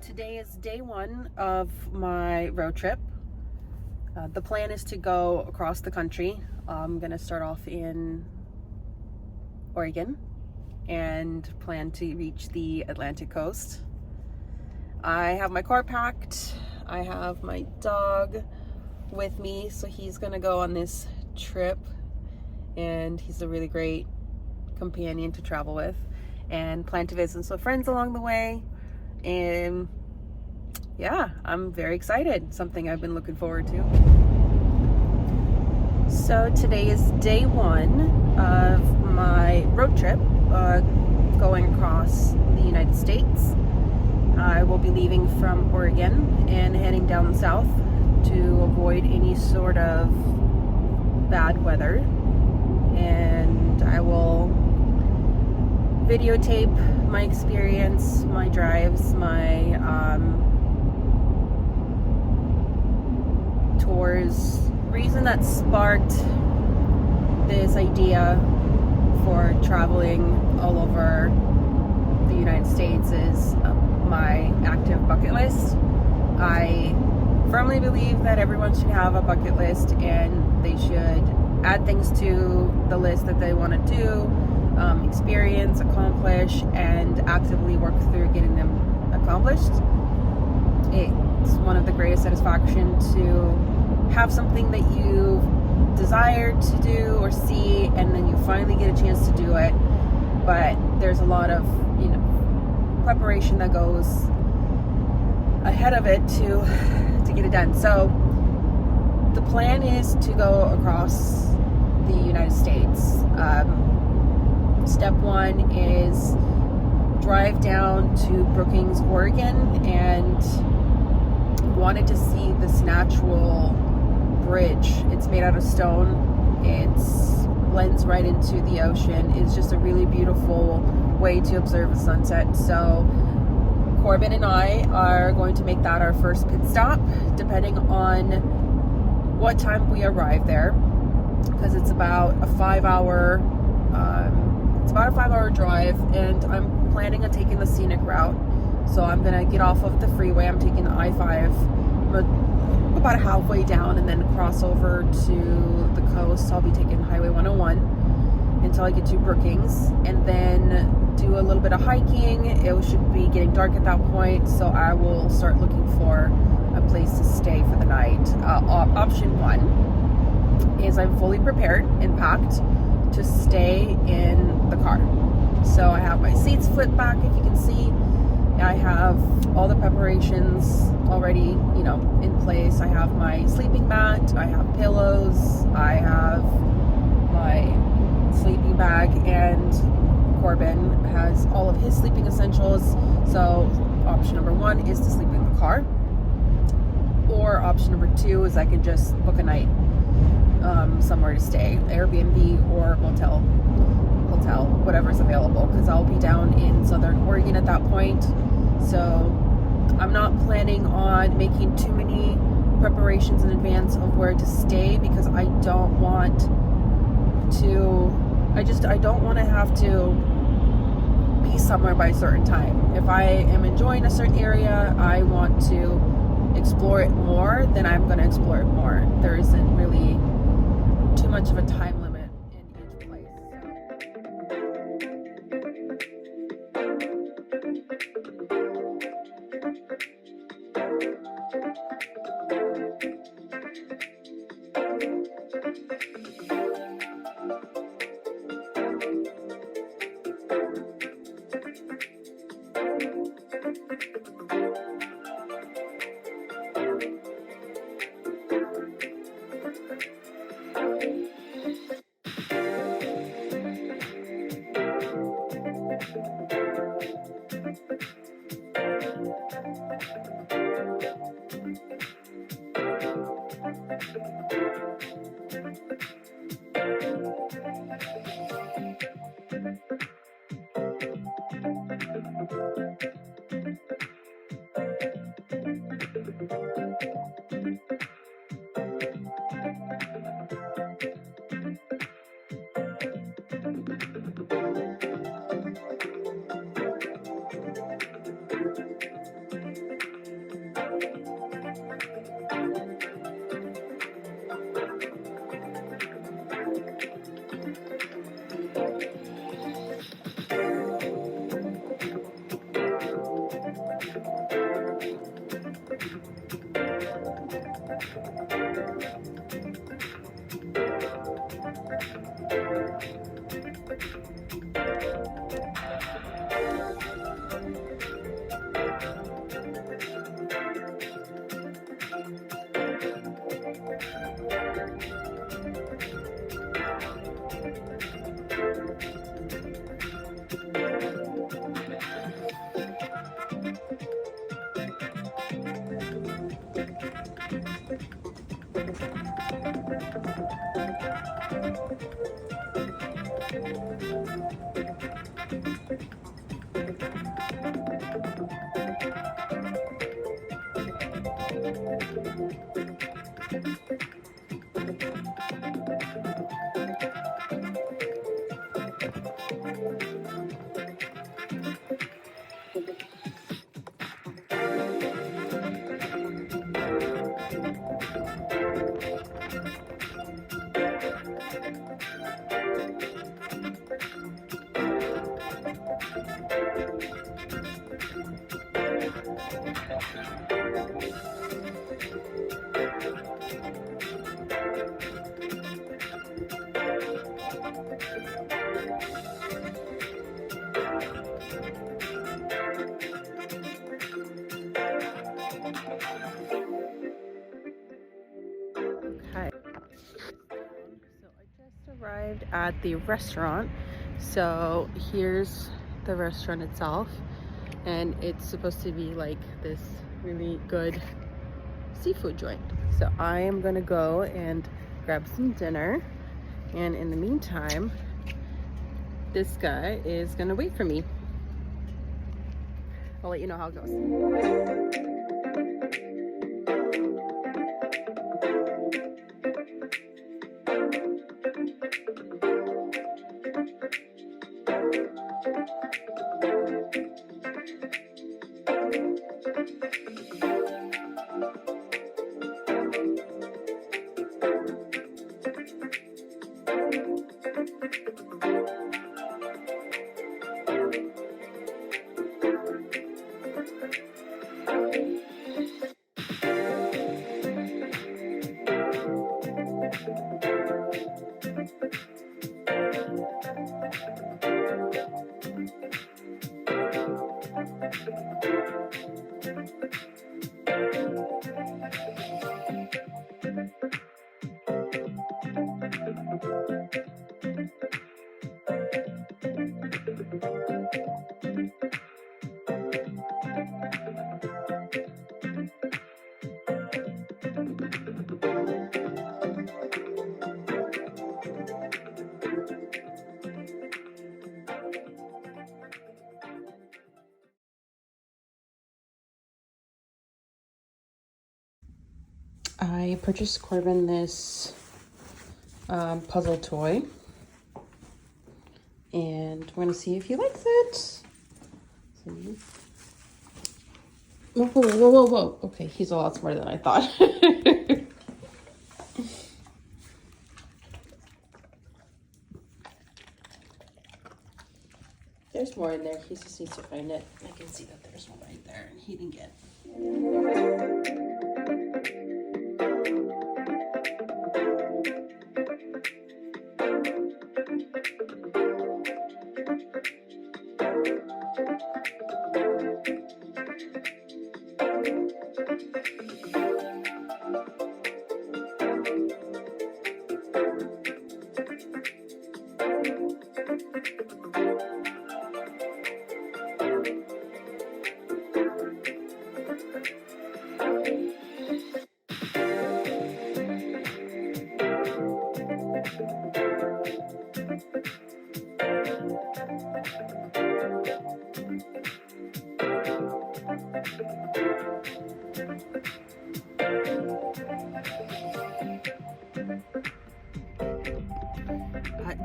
Today is day one of my road trip. The plan is to go across the country. I'm gonna start off in Oregon and plan to reach the Atlantic coast. I have my car packed. I have my dog with me, so he's gonna go on this trip, and he's a really great companion to travel with, and plan to visit some friends along the way. And yeah, I'm very excited. Something I've been looking forward to. So today is day one of my road trip going across the United States. I will be leaving from Oregon and heading down south to avoid any sort of bad weather. And I will videotape my experience, my drives, my tours. Reason that sparked this idea for traveling all over the United States is my active bucket list. I firmly believe that everyone should have a bucket list, and they should add things to the list that they want to do, experience, accomplish, and actively work through getting them accomplished. It's one of the greatest satisfaction to have something that you desired to do or see, and then you finally get a chance to do it. But there's a lot of, preparation that goes ahead of it to get it done. So the plan is to go across the United States. Step one is drive down to Brookings, Oregon, and wanted to see this natural bridge. It's made out of stone. It blends right into the ocean. It's just a really beautiful way to observe a sunset. So Corbin and I are going to make that our first pit stop, depending on what time we arrive there, because it's about a 5-hour drive, and I'm planning on taking the scenic route. So I'm gonna get off of the freeway. I'm taking the I-5 about halfway down, and then cross over to the coast. I'll be taking Highway 101 until I get to Brookings, and then do a little bit of hiking. It should be getting dark at that point, so I will start looking for a place to stay for the night. Option one is I'm fully prepared and packed to stay in the car. So I have my seats flipped back, if you can see. I have all the preparations already, in place. I have my sleeping mat, I have pillows, I have my sleeping bag, and Corbin has all of his sleeping essentials. So option number one is to sleep in the car, or option number two is I could just book a night somewhere to stay, Airbnb or hotel, whatever's available, because I'll be down in Southern Oregon at that point. So I'm not planning on making too many preparations in advance of where to stay, because I don't want to have to be somewhere by a certain time. If I am enjoying a certain area, I want to explore it more, then I'm going to explore it more. There isn't really too much of a time limit in each place. So Okay. So I just arrived at the restaurant. So here's the restaurant itself, and it's supposed to be like this really good seafood joint. So I am gonna go and grab some dinner, and in the meantime, this guy is gonna wait for me. I'll let you know how it goes. I purchased Corbin this puzzle toy, and we're gonna see if he likes it. So, whoa, whoa, whoa, whoa, whoa. Okay, he's a lot smarter than I thought. There's more in there. He just needs to find it. I can see that there's one right there, and he didn't get it.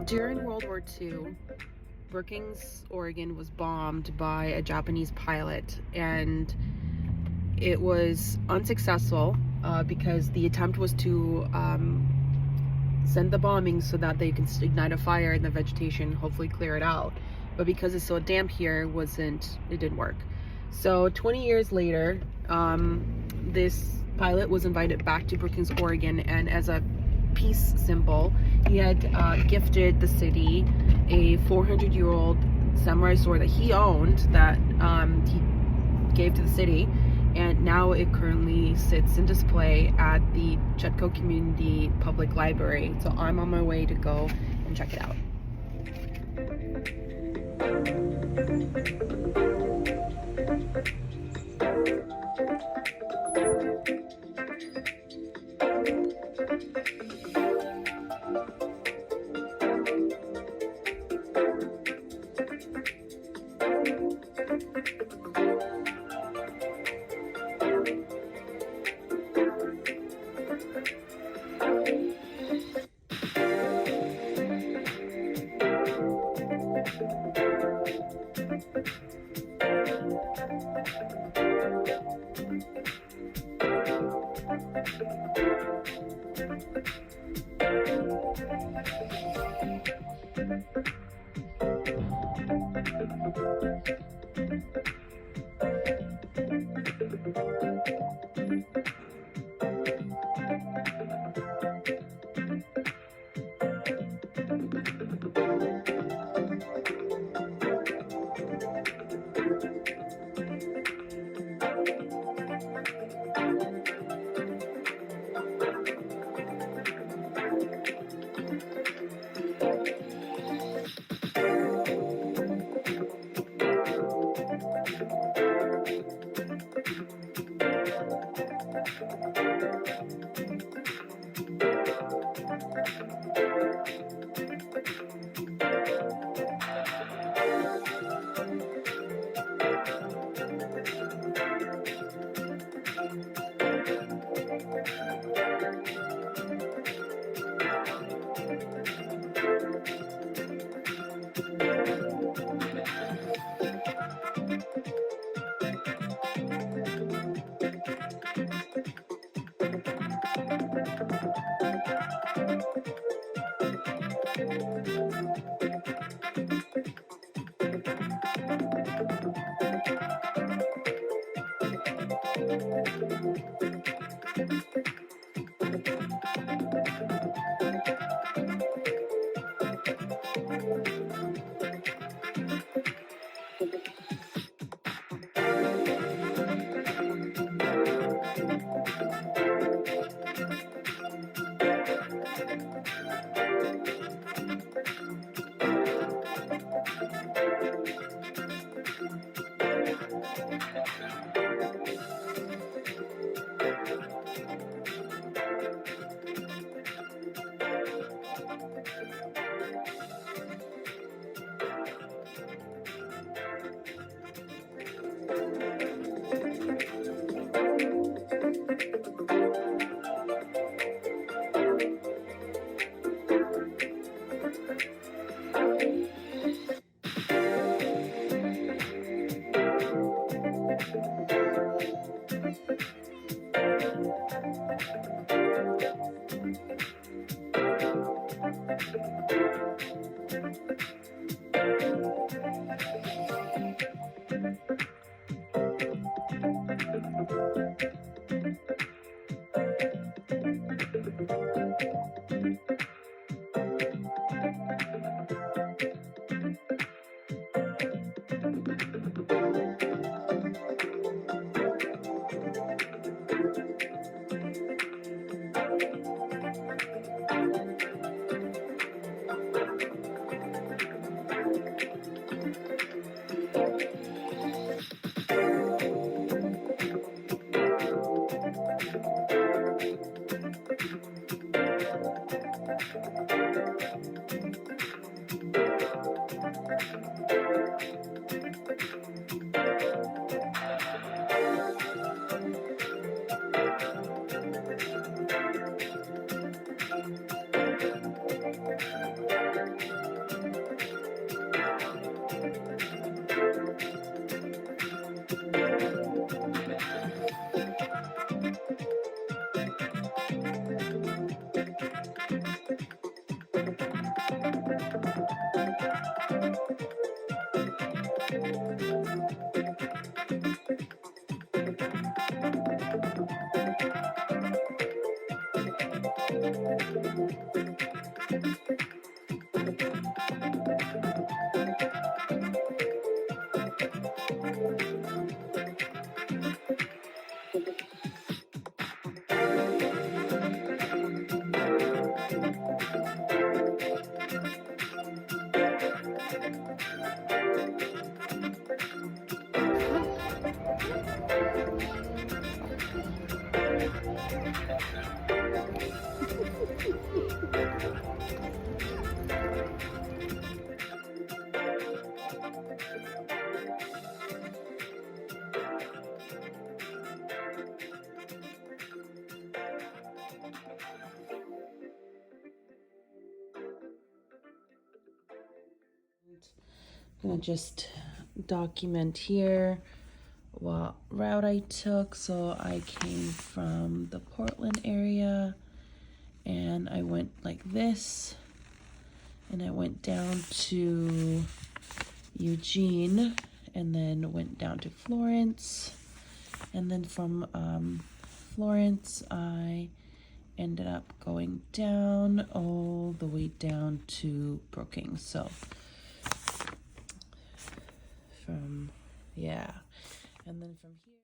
During World War II, Brookings, Oregon was bombed by a Japanese pilot, and it was unsuccessful because the attempt was to send the bombing so that they can ignite a fire in the vegetation, hopefully clear it out. But because it's so damp here, it didn't work. So 20 years later, this pilot was invited back to Brookings, Oregon, and as a peace symbol, he had gifted the city a 400-year-old samurai sword that he owned, that he gave to the city, and now it currently sits in display at the Chetco Community Public Library. So I'm on my way to go and check it out. I'm gonna just document here what route I took. So I came from the Portland area and I went like this, and I went down to Eugene and then went down to Florence, and then from Florence I ended up going down all the way down to Brookings. So from, yeah, and then from here